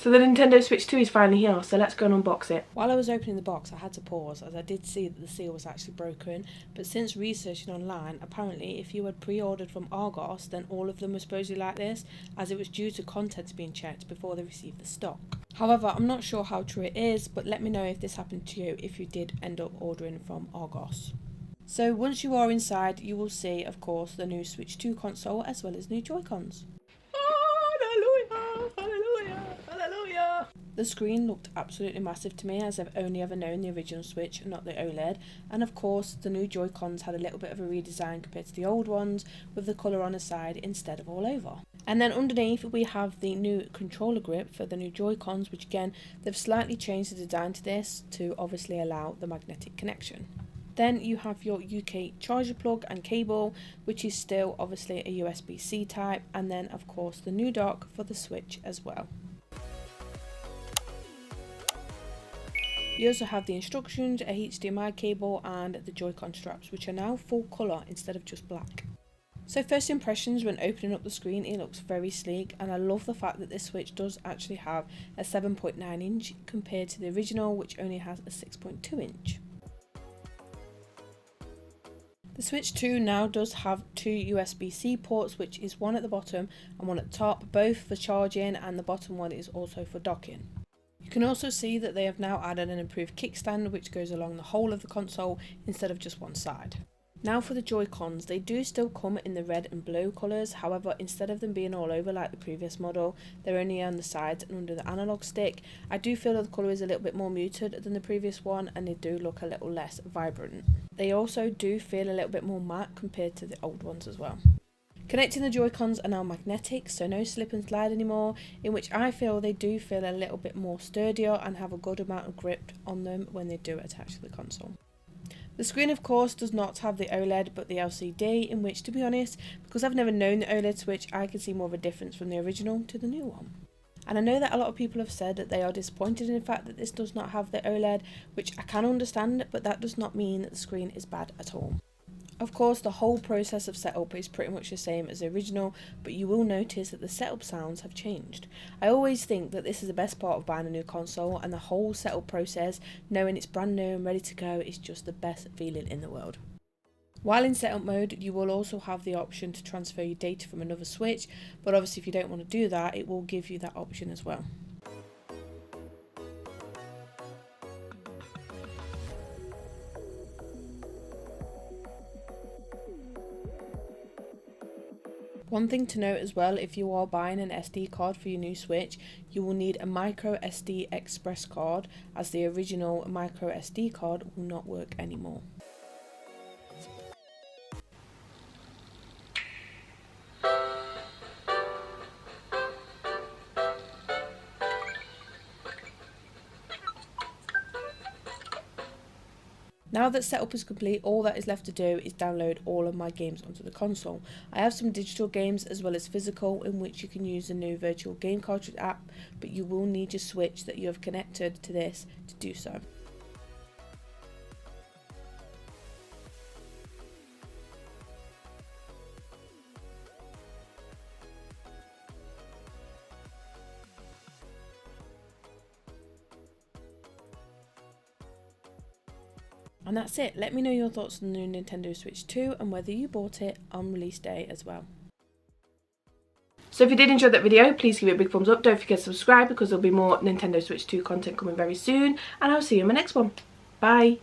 So the Nintendo Switch 2 is finally here, so let's go and unbox it. While I was opening the box, I had to pause as I did see that the seal was actually broken, but since researching online, apparently if you had pre-ordered from Argos, then all of them were supposedly like this, as it was due to contents being checked before they received the stock. However, I'm not sure how true it is, but let me know if this happened to you if you did end up ordering from Argos. So once you are inside, you will see, of course, the new Switch 2 console as well as new Joy-Cons. Hallelujah, hallelujah, hallelujah. The screen looked absolutely massive to me, as I've only ever known the original Switch, not the OLED, and of course the new Joy-Cons had a little bit of a redesign compared to the old ones, with the colour on the side instead of all over. And then underneath we have the new controller grip for the new Joy-Cons, which again, they've slightly changed the design to this to obviously allow the magnetic connection. Then you have your UK charger plug and cable, which is still obviously a USB-C type, and then of course the new dock for the Switch as well. You also have the instructions, a HDMI cable and the Joy-Con straps, which are now full colour instead of just black. So first impressions when opening up the screen, it looks very sleek, and I love the fact that this Switch does actually have a 7.9 inch compared to the original, which only has a 6.2 inch. The Switch 2 now does have two USB-C ports, which is one at the bottom and one at the top, both for charging, and the bottom one is also for docking. You can also see that they have now added an improved kickstand which goes along the whole of the console instead of just one side. Now for the Joy-Cons, they do still come in the red and blue colours, however instead of them being all over like the previous model, they're only on the sides and under the analog stick. I do feel that the colour is a little bit more muted than the previous one, and they do look a little less vibrant. They also do feel a little bit more matte compared to the old ones as well. Connecting the Joy-Cons are now magnetic, so no slip and slide anymore, in which I feel they do feel a little bit more sturdier and have a good amount of grip on them when they do attach to the console. The screen of course does not have the OLED but the LCD, in which, to be honest, because I've never known the OLED Switch, I can see more of a difference from the original to the new one. And I know that a lot of people have said that they are disappointed in the fact that this does not have the OLED, which I can understand, but that does not mean that the screen is bad at all. Of course, the whole process of setup is pretty much the same as the original, but you will notice that the setup sounds have changed. I always think that this is the best part of buying a new console, and the whole setup process, knowing it's brand new and ready to go, is just the best feeling in the world. While in setup mode, you will also have the option to transfer your data from another Switch, but obviously if you don't want to do that, it will give you that option as well. One thing to note as well, if you are buying an SD card for your new Switch, you will need a micro SD express card, as the original micro SD card will not work anymore. Now that setup is complete, all that is left to do is download all of my games onto the console. I have some digital games as well as physical, in which you can use the new virtual game cartridge app, but you will need your Switch that you have connected to this to do so. And that's it. Let me know your thoughts on the new Nintendo Switch 2 and whether you bought it on release day as well. So if you did enjoy that video, please give it a big thumbs up. Don't forget to subscribe, because there'll be more Nintendo Switch 2 content coming very soon. And I'll see you in my next one. Bye.